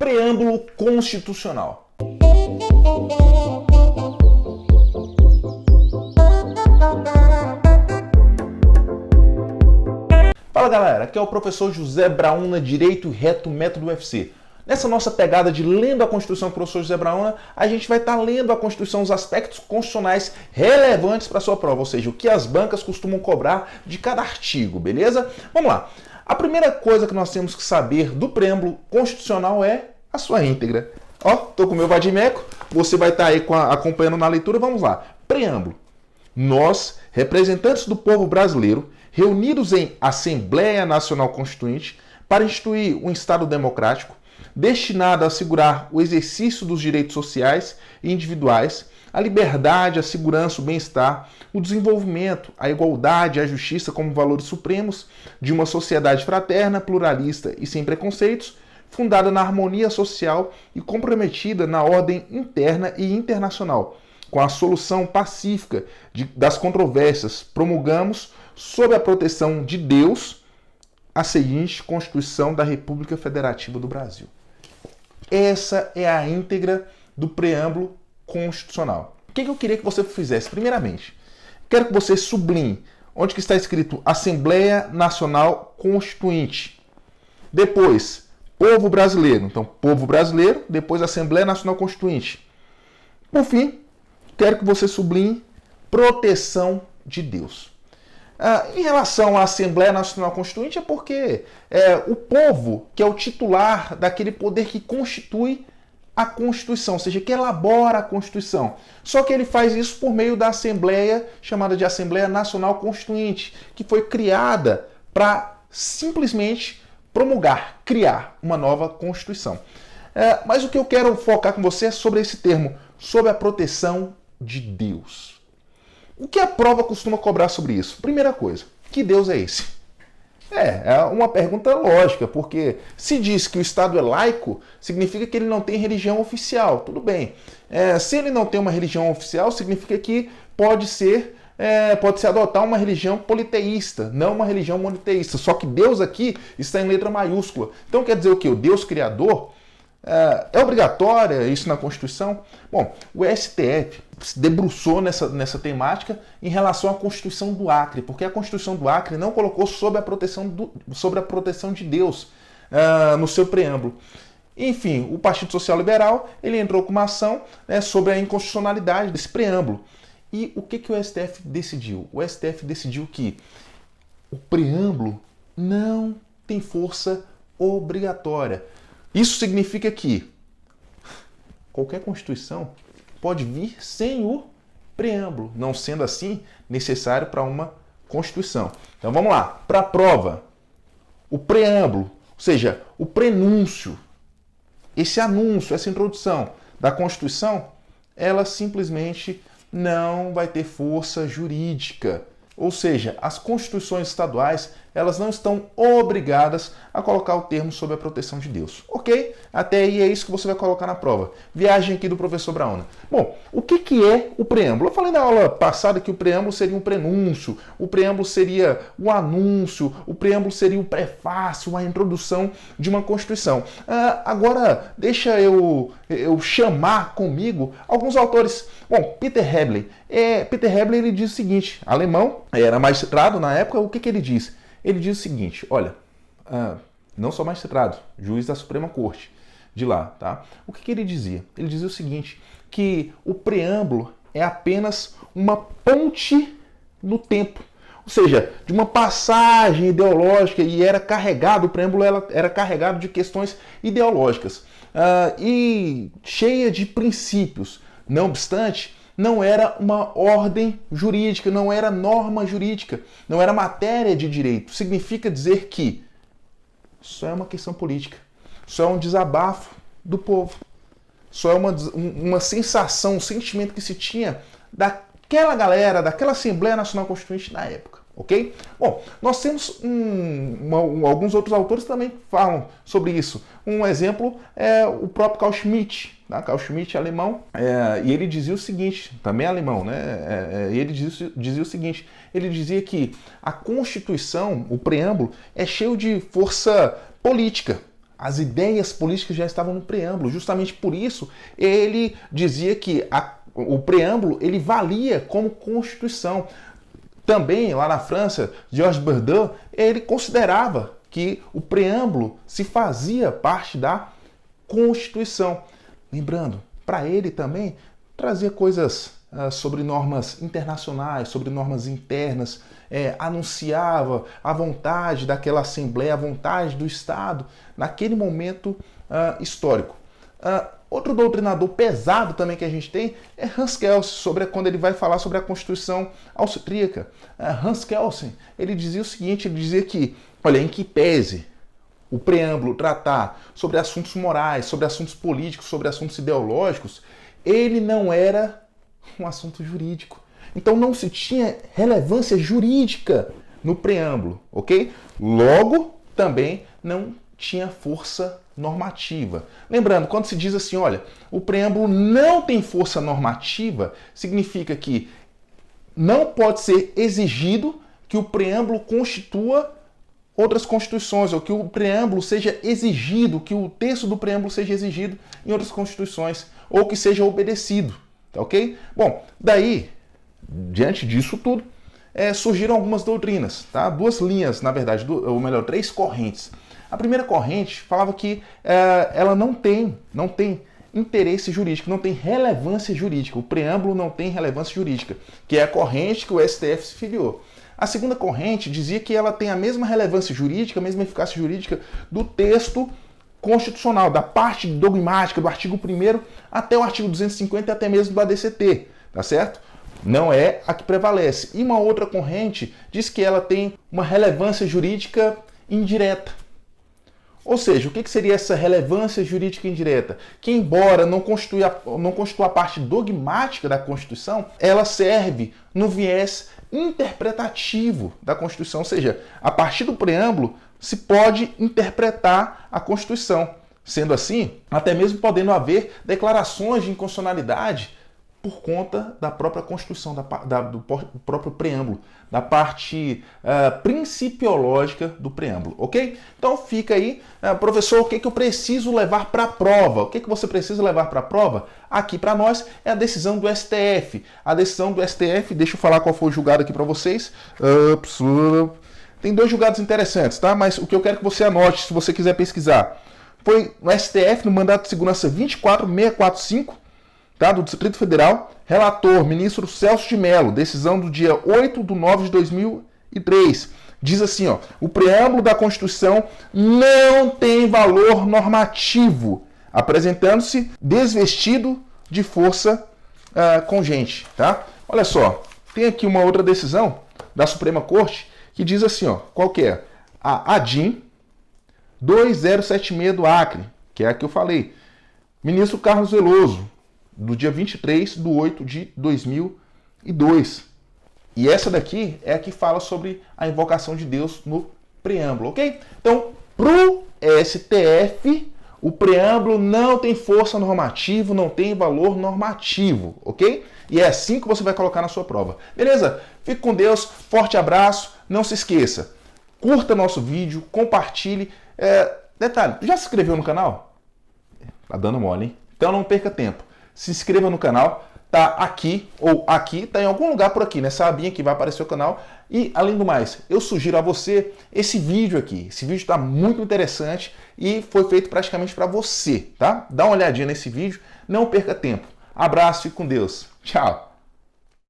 preâmbulo constitucional. Fala galera, aqui é o professor José Brauna, Direito Reto Método UFC. Nessa nossa pegada de lendo a Constituição com o professor José Brauna, a gente vai estar lendo a Constituição, os aspectos constitucionais relevantes para a sua prova, ou seja, o que as bancas costumam cobrar de cada artigo, beleza? Vamos lá. A primeira coisa que nós temos que saber do preâmbulo constitucional é a sua íntegra. Ó, tô com o meu vadimeco, você vai estar aí acompanhando na leitura, vamos lá. Preâmbulo. Nós, representantes do povo brasileiro, reunidos em Assembleia Nacional Constituinte, para instituir um Estado democrático, destinado a assegurar o exercício dos direitos sociais e individuais, a liberdade, a segurança, o bem-estar, o desenvolvimento, a igualdade e a justiça como valores supremos de uma sociedade fraterna, pluralista e sem preconceitos, fundada na harmonia social e comprometida na ordem interna e internacional. Com a solução pacífica das controvérsias, promulgamos, sob a proteção de Deus, a seguinte Constituição da República Federativa do Brasil. Essa é a íntegra do preâmbulo constitucional. O que eu queria que você fizesse? Primeiramente, quero que você sublinhe onde que está escrito Assembleia Nacional Constituinte. Depois, povo brasileiro. Então, povo brasileiro, depois Assembleia Nacional Constituinte. Por fim, quero que você sublinhe proteção de Deus. Em relação à Assembleia Nacional Constituinte, é porque o povo que é o titular daquele poder que constitui a Constituição, ou seja, que elabora a Constituição. Só que ele faz isso por meio da Assembleia, chamada de Assembleia Nacional Constituinte, que foi criada para simplesmente promulgar, criar uma nova Constituição. Mas o que eu quero focar com você é sobre esse termo, sobre a proteção de Deus. O que a prova costuma cobrar sobre isso? Primeira coisa, que Deus é esse? É uma pergunta lógica, porque se diz que o Estado é laico, significa que ele não tem religião oficial. Tudo bem. Se ele não tem uma religião oficial, significa que pode-se adotar uma religião politeísta, não uma religião monoteísta. Só que Deus aqui está em letra maiúscula. Então quer dizer o quê? O Deus Criador? É obrigatória isso na Constituição? Bom, o STF se debruçou nessa temática em relação à Constituição do Acre, porque a Constituição do Acre não colocou sobre a proteção de Deus no seu preâmbulo. Enfim, o Partido Social Liberal ele entrou com uma ação sobre a inconstitucionalidade desse preâmbulo. E o que o STF decidiu? O STF decidiu que o preâmbulo não tem força obrigatória. Isso significa que qualquer Constituição pode vir sem o preâmbulo, não sendo assim necessário para uma Constituição. Então vamos lá, para a prova. O preâmbulo, ou seja, o prenúncio, esse anúncio, essa introdução da Constituição, ela simplesmente não vai ter força jurídica. Ou seja, as constituições estaduais elas não estão obrigadas a colocar o termo sobre a proteção de Deus. Ok? Até aí é isso que você vai colocar na prova. Viagem aqui do professor Brauna. Bom, o que é o preâmbulo? Eu falei na aula passada que o preâmbulo seria um prenúncio, o preâmbulo seria o anúncio, o preâmbulo seria o prefácio, a introdução de uma Constituição. Agora, deixa eu chamar comigo alguns autores. Bom, Peter Hebel. Peter Hebel ele diz o seguinte, alemão, era magistrado na época, o que ele diz? Ele diz o seguinte, olha, não só magistrado, juiz da Suprema Corte de lá, tá? O que ele dizia? Ele dizia o seguinte, que o preâmbulo é apenas uma ponte no tempo, ou seja, de uma passagem ideológica e era carregado, o preâmbulo era carregado de questões ideológicas e cheia de princípios. Não obstante, não era uma ordem jurídica, não era norma jurídica, não era matéria de direito. Significa dizer que só é uma questão política, só é um desabafo do povo, só é uma sensação, um sentimento que se tinha daquela galera, daquela Assembleia Nacional Constituinte na época. Ok? Bom, nós temos alguns outros autores que também falam sobre isso. Um exemplo é o próprio Carl Schmitt. Carl Schmitt, alemão, e ele dizia o seguinte, também alemão, né? Ele dizia o seguinte, ele dizia que a Constituição, o preâmbulo, é cheio de força política. As ideias políticas já estavam no preâmbulo. Justamente por isso, ele dizia que o preâmbulo ele valia como Constituição. Também, lá na França, Georges Bernadotte, ele considerava que o preâmbulo se fazia parte da Constituição. Lembrando, para ele também trazia coisas sobre normas internacionais, sobre normas internas, anunciava a vontade daquela Assembleia, a vontade do Estado naquele momento histórico. Outro doutrinador pesado também que a gente tem é Hans Kelsen, quando ele vai falar sobre a Constituição austríaca. Hans Kelsen, ele dizia o seguinte, ele dizia que, olha, em que pese o preâmbulo tratar sobre assuntos morais, sobre assuntos políticos, sobre assuntos ideológicos, ele não era um assunto jurídico. Então não se tinha relevância jurídica no preâmbulo, ok? Logo, também não tinha força normativa. Lembrando, quando se diz assim, olha, o preâmbulo não tem força normativa, significa que não pode ser exigido que o preâmbulo constitua outras constituições, ou que o preâmbulo seja exigido, que o texto do preâmbulo seja exigido em outras constituições, ou que seja obedecido, tá ok? Bom, daí, diante disso tudo, surgiram algumas doutrinas, tá? Duas linhas, na verdade, ou melhor, três correntes. A primeira corrente falava que ela não tem interesse jurídico, não tem relevância jurídica, o preâmbulo não tem relevância jurídica, que é a corrente que o STF se filiou. A segunda corrente dizia que ela tem a mesma relevância jurídica, a mesma eficácia jurídica do texto constitucional, da parte dogmática do artigo 1º até o artigo 250 e até mesmo do ADCT, tá certo? Não é a que prevalece. E uma outra corrente diz que ela tem uma relevância jurídica indireta. Ou seja, o que seria essa relevância jurídica indireta? Que, embora não constitua a parte dogmática da Constituição, ela serve no viés interpretativo da Constituição, ou seja, a partir do preâmbulo se pode interpretar a Constituição. Sendo assim, até mesmo podendo haver declarações de inconstitucionalidade por conta da própria Constituição, do próprio preâmbulo, da parte principiológica do preâmbulo, ok? Então fica aí, professor, o que eu preciso levar para a prova? O que você precisa levar para a prova? Aqui para nós é a decisão do STF. A decisão do STF, deixa eu falar qual foi o julgado aqui para vocês. Tem dois julgados interessantes, tá? Mas o que eu quero que você anote, se você quiser pesquisar, foi no STF, no mandato de segurança 24645, tá, do Distrito Federal, relator, ministro Celso de Mello, decisão do dia 8/9/2003. Diz assim, ó, o preâmbulo da Constituição não tem valor normativo, apresentando-se desvestido de força congente, tá? Olha só, tem aqui uma outra decisão da Suprema Corte que diz assim, ó, qual que é? A ADIM 2076 do Acre, que é a que eu falei. Ministro Carlos Veloso, do dia 23/8/2002. E essa daqui é a que fala sobre a invocação de Deus no preâmbulo, ok? Então, pro STF, o preâmbulo não tem força normativa, não tem valor normativo, ok? E é assim que você vai colocar na sua prova. Beleza? Fique com Deus, forte abraço, não se esqueça, curta nosso vídeo, compartilhe. Detalhe, já se inscreveu no canal? Tá dando mole, hein? Então não perca tempo. Se inscreva no canal, tá aqui ou aqui, tá em algum lugar por aqui, nessa abinha que vai aparecer o canal. E além do mais, eu sugiro a você esse vídeo aqui. Esse vídeo está muito interessante e foi feito praticamente para você, tá? Dá uma olhadinha nesse vídeo, não perca tempo. Abraço e com Deus. Tchau!